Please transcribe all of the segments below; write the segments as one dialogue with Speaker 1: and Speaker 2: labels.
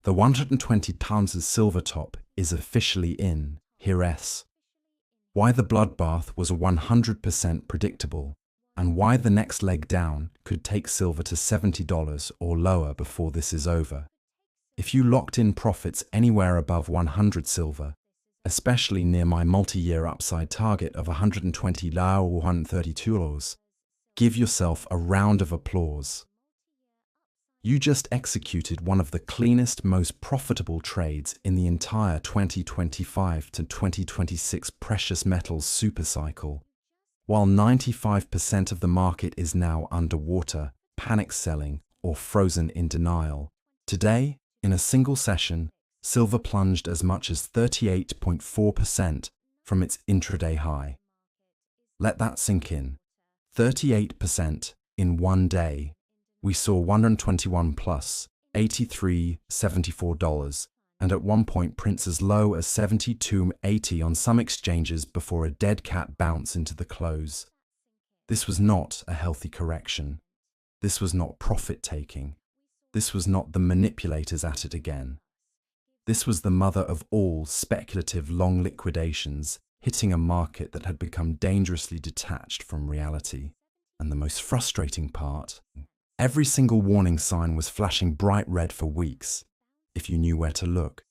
Speaker 1: The 120 ounces silver top is officially in. Here's why the bloodbath was 100% predictable, and why the next leg down could take silver to $70 or lower before this is over. If you locked in profits anywhere above 100 silver, especially near my multi-year upside target of 120 or 132, give yourself a round of applause. You just executed one of the cleanest, most profitable trades in the entire 2025 to 2026 precious metals supercycle. While 95% of the market is now underwater, panic selling, or frozen in denial, today, in a single session, silver plunged as much as 38.4% from its intraday high. Let that sink in. 38% in one day. We saw 121 plus, $83.74, and at one point prints as low as 72.80 on some exchanges before a dead cat bounce into the close. This was not a healthy correction. This was not profit-taking. This was not the manipulators at it again. This was the mother of all speculative long liquidations, hitting a market that had become dangerously detached from reality. And the most frustrating part, every single warning sign was flashing bright red for weeks, if you knew where to look.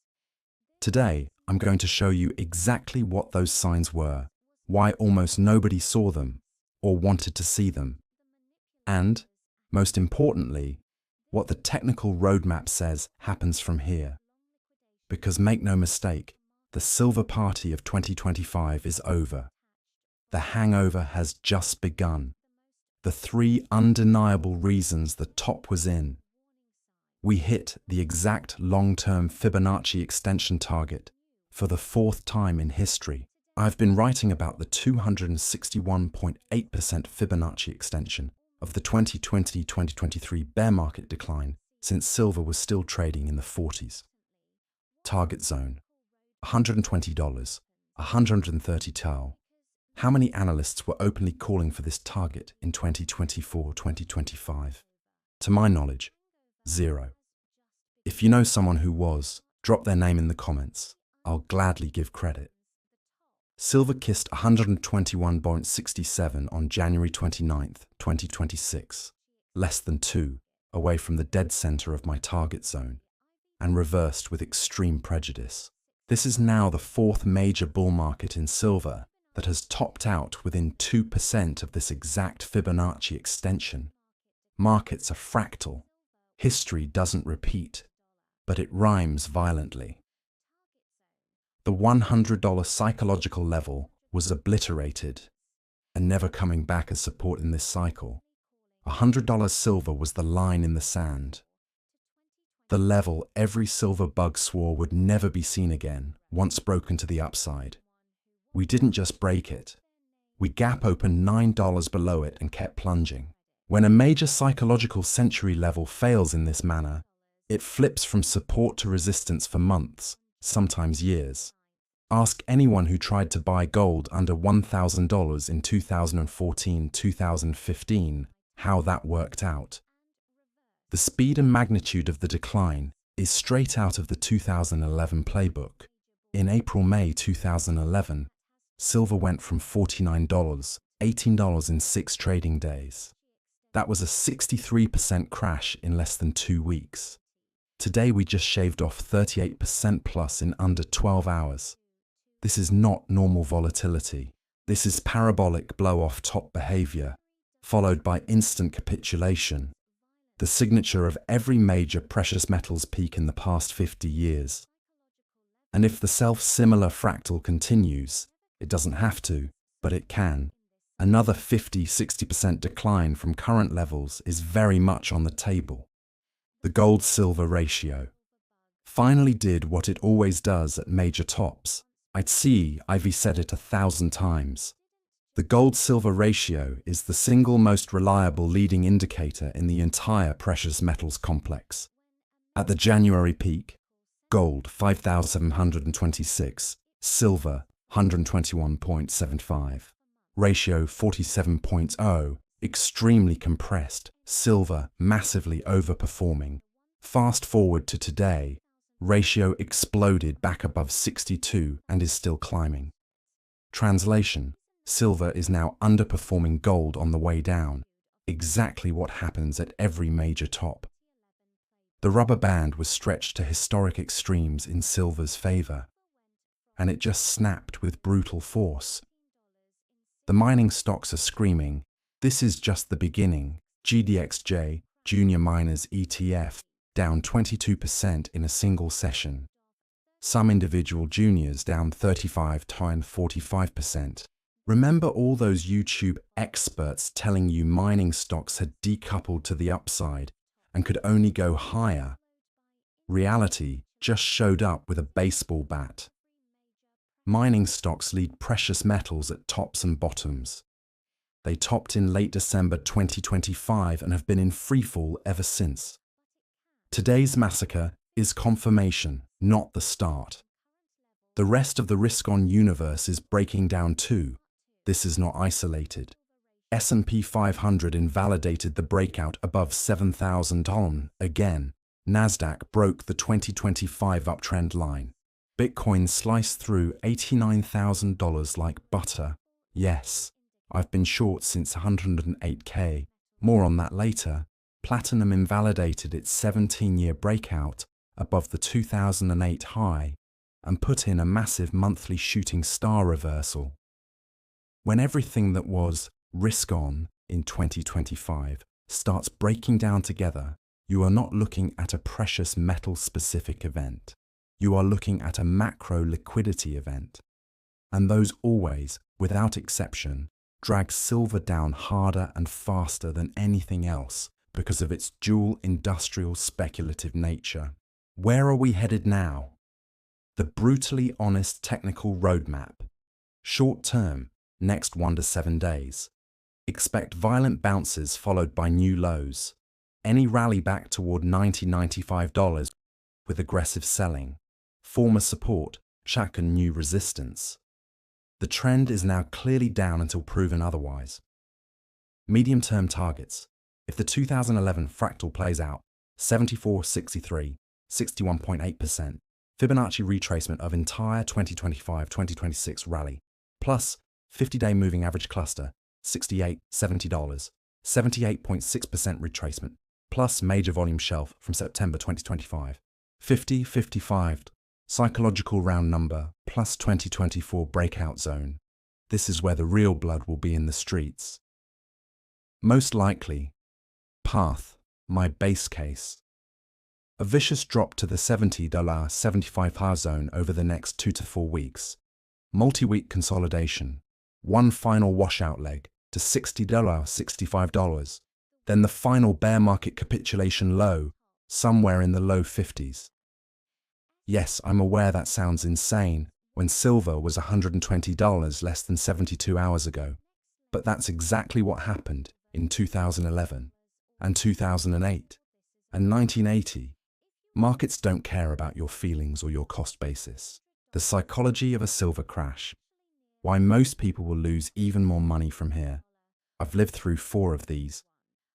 Speaker 1: Today, I'm going to show you exactly what those signs were, why almost nobody saw them or wanted to see them, and, most importantly, what the technical roadmap says happens from here. Because make no mistake, the silver party of 2025 is over. The hangover has just begun. The three undeniable reasons the top was in. We hit the exact long-term Fibonacci extension target for the fourth time in history. I've been writing about the 261.8% Fibonacci extension of the 2020-2023 bear market decline since silver was still trading in the 40s. Target zone, $120, 130 tau. How many analysts were openly calling for this target in 2024-2025? To my knowledge, 0. If you know someone who was, drop their name in the comments. I'll gladly give credit. Silver kissed 121.67 on January 29th, 2026, less than 2 away from the dead center of my target zone, and reversed with extreme prejudice. This is now the fourth major bull market in silver that has topped out within 2% of this exact Fibonacci extension. Markets are fractal. History doesn't repeat, but it rhymes violently. The $100 psychological level was obliterated and never coming back as support in this cycle. $100 silver was the line in the sand. The level every silver bug swore would never be seen again once broken to the upside. We didn't just break it. We gap opened $9 below it and kept plunging. When a major psychological century level fails in this manner, it flips from support to resistance for months, sometimes years. Ask anyone who tried to buy gold under $1,000 in 2014-2015 how that worked out. The speed and magnitude of the decline is straight out of the 2011 playbook. In April-May 2011, silver went from $49, $18 in 6 trading days. That was a 63% crash in less than 2 weeks. Today we just shaved off 38% plus in under 12 hours. This is not normal volatility. This is parabolic blow-off top behavior, followed by instant capitulation, the signature of every major precious metals peak in the past 50 years. And if the self-similar fractal continues, it doesn't have to, but it can. Another 50-60% decline from current levels is very much on the table. The gold-silver ratio finally did what it always does at major tops. I've said it 1,000 times. The gold-silver ratio is the single most reliable leading indicator in the entire precious metals complex. At the January peak, gold 5,726, silver 121.75, ratio 47.0, extremely compressed, silver massively overperforming. Fast forward to today, Ratio exploded back above 62 and is still climbing. Translation: silver is now underperforming gold on the way down. Exactly what happens at every major top. The rubber band was stretched to historic extremes in silver's favor, and it just snapped with brutal force. The mining stocks are screaming, "This is just the beginning." GDXJ, Junior Miners ETF, down 22% in a single session. Some individual juniors down 35 to 45%. Remember all those YouTube experts telling you mining stocks had decoupled to the upside and could only go higher? Reality just showed up with a baseball bat. Mining stocks lead precious metals at tops and bottoms. They topped in late December 2025 and have been in freefall ever since. Today's massacre is confirmation, not the start. The rest of the risk-on universe is breaking down too. This is not isolated. S&P 500 invalidated the breakout above 7,000 on again. Nasdaq broke the 2025 uptrend line. Bitcoin sliced through $89,000 like butter. Yes, I've been short since 108K. More on that later. Platinum invalidated its 17-year breakout above the 2008 high and put in a massive monthly shooting star reversal. When everything that was risk-on in 2025 starts breaking down together, you are not looking at a precious metal-specific event. You are looking at a macro liquidity event. And those always, without exception, drag silver down harder and faster than anything else because of its dual industrial speculative nature. Where are we headed now? The brutally honest technical roadmap. Short term, next 1 to 7 days. Expect violent bounces followed by new lows. Any rally back toward $90–95 with aggressive selling. Former support, check and new resistance. The trend is now clearly down until proven otherwise. Medium-term targets. If the 2011 fractal plays out, 74.63, 61.8%, Fibonacci retracement of entire 2025-2026 rally, plus 50-day moving average cluster, $68.70, 78.6% retracement, plus major volume shelf from September 2025, 50-55, psychological round number, plus 2024 breakout zone. This is where the real blood will be in the streets. Most likely, path, my base case. A vicious drop to the $70–75 zone over the next 2 to 4 weeks. Multi-week consolidation. One final washout leg to $60–65. Then the final bear market capitulation low, somewhere in the low 50s. Yes, I'm aware that sounds insane when silver was $120 less than 72 hours ago. But that's exactly what happened in 2011 and 2008 and 1980. Markets don't care about your feelings or your cost basis. The psychology of a silver crash. Why most people will lose even more money from here. I've lived through 4 of these.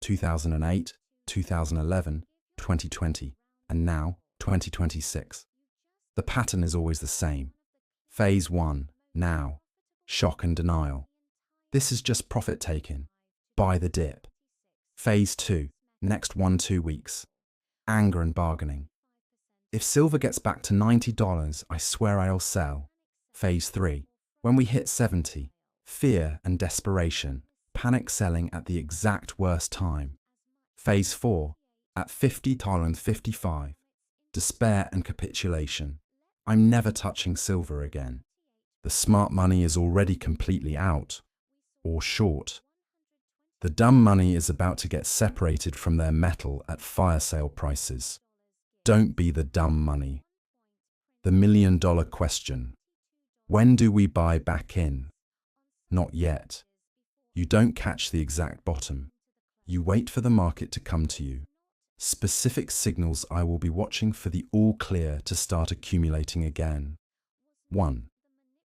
Speaker 1: 2008, 2011, 2020, and now 2026. The pattern is always the same. Phase 1, now. Shock and denial. This is just profit taking. Buy the dip. Phase 2, next 1–2 weeks. Anger and bargaining. If silver gets back to $90, I swear I'll sell. Phase 3, when we hit 70, fear and desperation, panic selling at the exact worst time. Phase 4, at $50–55, despair and capitulation. I'm never touching silver again. The smart money is already completely out, or short. The dumb money is about to get separated from their metal at fire sale prices. Don't be the dumb money. The million-dollar question. When do we buy back in? Not yet. You don't catch the exact bottom. You wait for the market to come to you. Specific signals I will be watching for the all clear to start accumulating again. 1.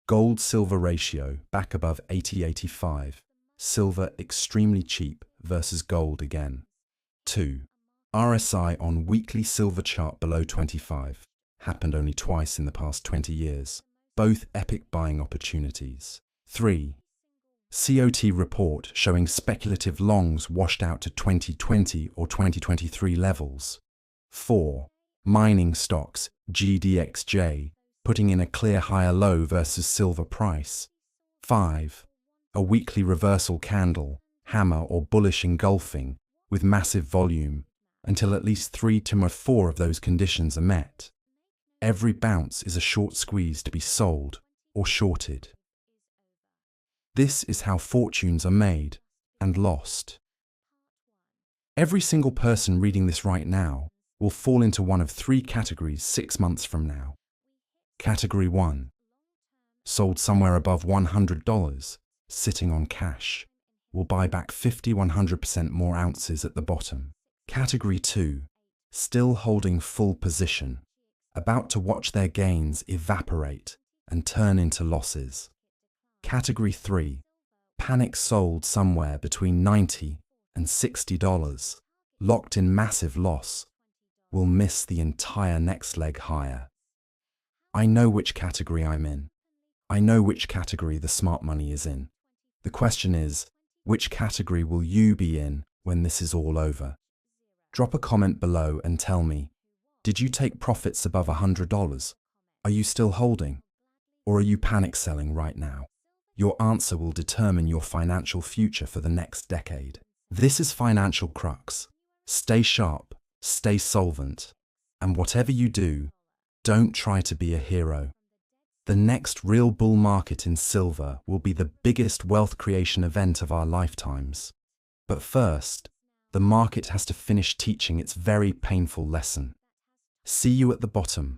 Speaker 1: Gold-silver ratio back above 80–85. Silver extremely cheap versus gold again. 2. RSI on weekly silver chart below 25. happened only twice in the past 20 years. Both epic buying opportunities. 3. COT report showing speculative longs washed out to 2020 or 2023 levels. 4. Mining stocks, GDXJ, putting in a clear higher low versus silver price. 5. A weekly reversal candle, hammer or bullish engulfing, with massive volume, until at least 3 to 4 of those conditions are met. Every bounce is a short squeeze to be sold or shorted. This is how fortunes are made and lost. Every single person reading this right now will fall into one of 3 categories 6 months from now. Category 1. Sold somewhere above $100, sitting on cash. Will buy back 100% more ounces at the bottom. Category 2. Still holding full position, about to watch their gains evaporate and turn into losses. Category 3. Panic sold somewhere between $90 and $60, locked in massive loss, will miss the entire next leg higher. I know which category I'm in. I know which category the smart money is in. The question is, which category will you be in when this is all over? Drop a comment below and tell me, did you take profits above $100? Are you still holding? Or are you panic selling right now? Your answer will determine your financial future for the next decade. This is Financial Crux. Stay sharp, stay solvent, and whatever you do, don't try to be a hero. The next real bull market in silver will be the biggest wealth creation event of our lifetimes. But first, the market has to finish teaching its very painful lesson. See you at the bottom.